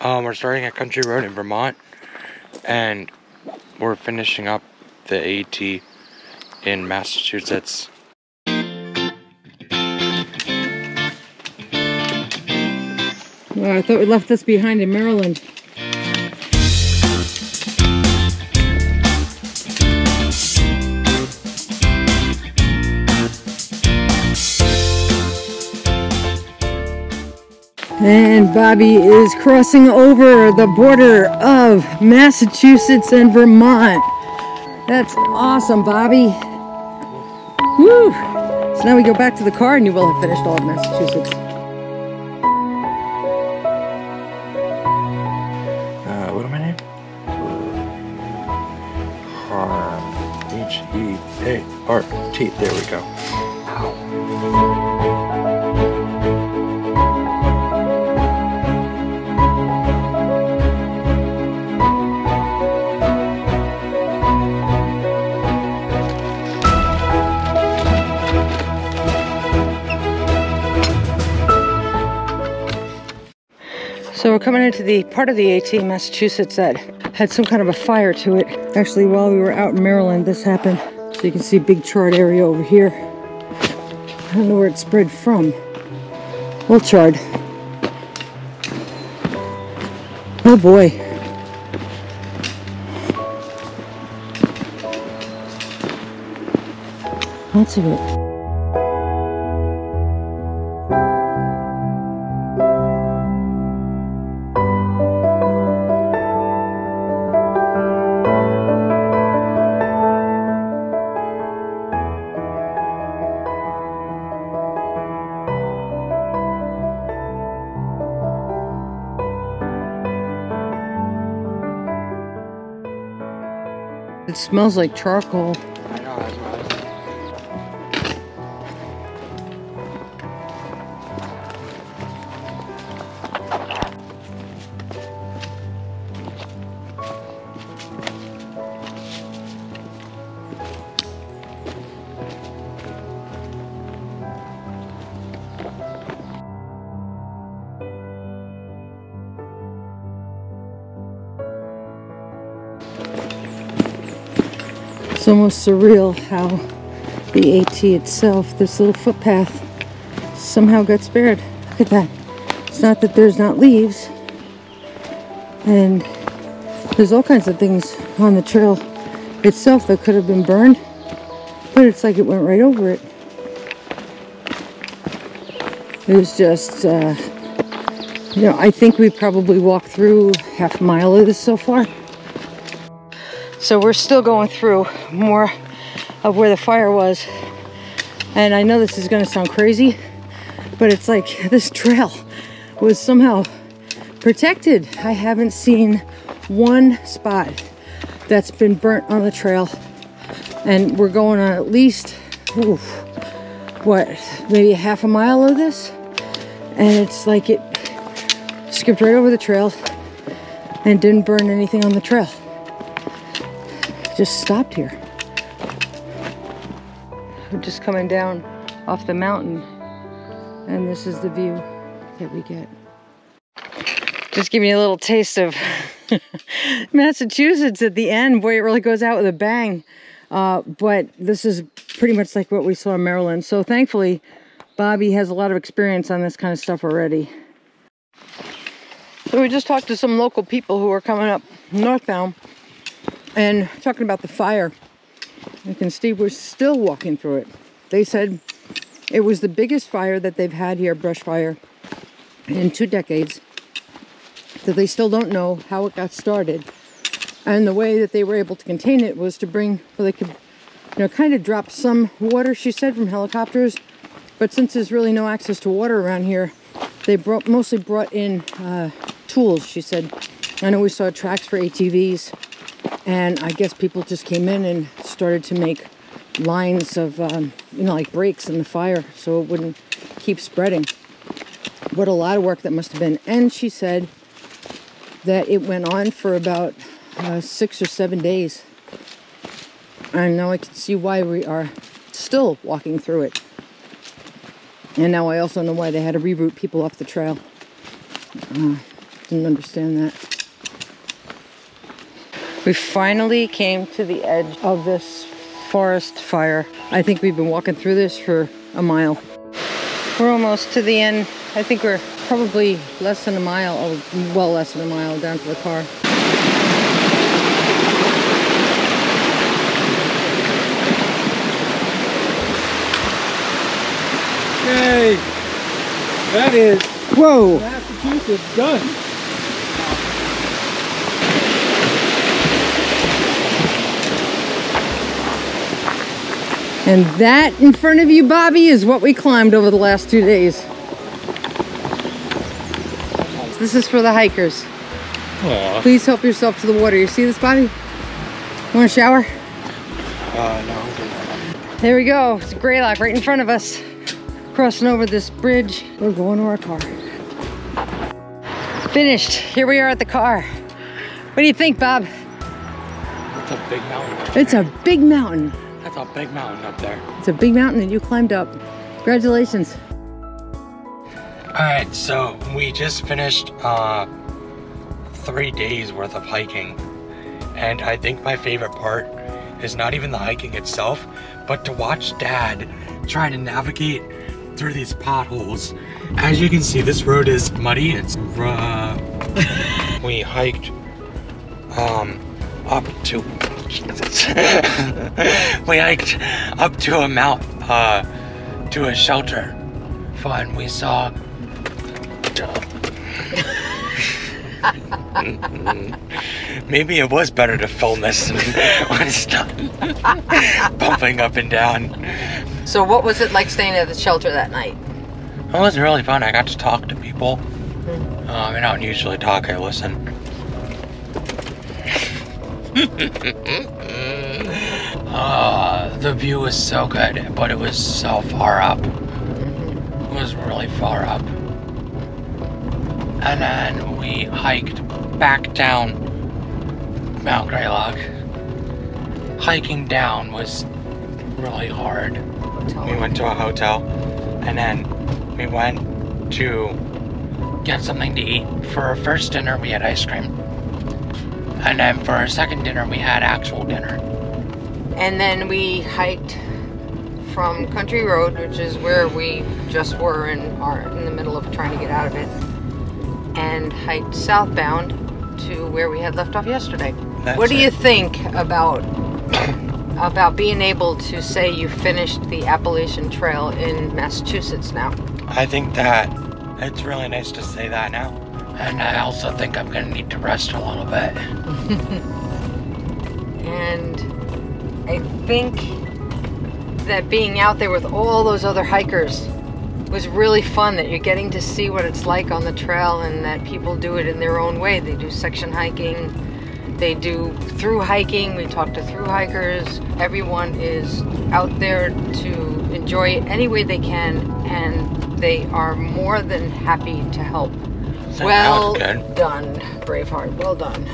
We're starting a country road in Vermont, and we're finishing up the AT in Massachusetts. Well, I thought we left this behind in Maryland. And Bobby is crossing over the border of Massachusetts and Vermont. That's awesome, Bobby. Woo! So now we go back to the car and you will have finished all of Massachusetts. What am I named? H-E-A-R-T. There we go. Ow. So we're coming into the part of the AT in Massachusetts that had some kind of a fire to it. Actually, while we were out in Maryland, this happened. So you can see a big charred area over here. I don't know where it spread from. Well, charred. Oh boy. Lots of it. It smells like charcoal. I know, that's what I was saying. It's almost surreal how the AT itself, this little footpath, somehow got spared. Look at that. It's not that there's not leaves, and there's all kinds of things on the trail itself that could have been burned, but it's like it went right over it. It was just, you know, I think we probably walked through half a mile of this so far. So we're still going through more of where the fire was. And I know this is going to sound crazy, but it's like this trail was somehow protected. I haven't seen one spot that's been burnt on the trail. And we're going on at least, maybe a half a mile of this. And it's like it skipped right over the trail and didn't burn anything on the trail. Just stopped here. We're just coming down off the mountain, and this is the view that we get. Just giving you a little taste of Massachusetts at the end. Boy, it really goes out with a bang. But this is pretty much like what we saw in Maryland. So thankfully, Bobby has a lot of experience on this kind of stuff already. So we just talked to some local people who are coming up northbound and talking about the fire. You can see we're still walking through it. They said it was the biggest fire that they've had here, brush fire, in 2 decades. That they still don't know how it got started. And the way that they were able to contain it was to bring, well, they could, you know, kind of drop some water, she said, from helicopters. But since there's really no access to water around here, they mostly brought in tools, she said. I know we saw tracks for ATVs. And I guess people just came in and started to make lines of, you know, like breaks in the fire so it wouldn't keep spreading. What a lot of work that must have been. And she said that it went on for about 6 or 7 days. And now I can see why we are still walking through it. And now I also know why they had to reroute people off the trail. Didn't understand that. We finally came to the edge of this forest fire. I think we've been walking through this for a mile. We're almost to the end. I think we're probably less than a mile, or well less than a mile down to the car. Yay! That is, Whoa! Massachusetts done. And that in front of you, Bobby, is what we climbed over the last 2 days. This is for the hikers. Aww. Please help yourself to the water. You see this, Bobby? You want a shower? No. There we go. It's a Greylock right in front of us. Crossing over this bridge. We're going to our car. Finished. Here we are at the car. What do you think, Bob? It's a big mountain. It's a big mountain. That's a big mountain up there. It's a big mountain and you climbed up. Congratulations. Alright, so we just finished 3 days worth of hiking. And I think my favorite part is not even the hiking itself, but to watch Dad try to navigate through these potholes. As you can see, this road is muddy. It's we hiked up to we hiked up to a mount to a shelter. Fun. We saw maybe it was better to film this when it's done. Bumping up and down. So what was it like staying at the shelter that night? It was really fun. I got to talk to people. I don't usually talk, I listen. The view was so good, but it was so far up. It was really far up. And then we hiked back down Mount Greylock. Hiking down was really hard. We went to a hotel, and then we went to get something to eat. For our first dinner, we had ice cream. And then for our second dinner, we had actual dinner. And then we hiked from Country Road, which is where we just were and are in the middle of trying to get out of it, and hiked southbound to where we had left off yesterday. What do you think about being able to say you finished the Appalachian Trail in Massachusetts now? I think that it's really nice to say that now. And I also think I'm gonna need to rest a little bit. And I think that being out there with all those other hikers was really fun, that you're getting to see what it's like on the trail and that people do it in their own way. They do section hiking, they do through hiking, we talk to through hikers. Everyone is out there to enjoy it any way they can, and they are more than happy to help. Well done, Braveheart, well done.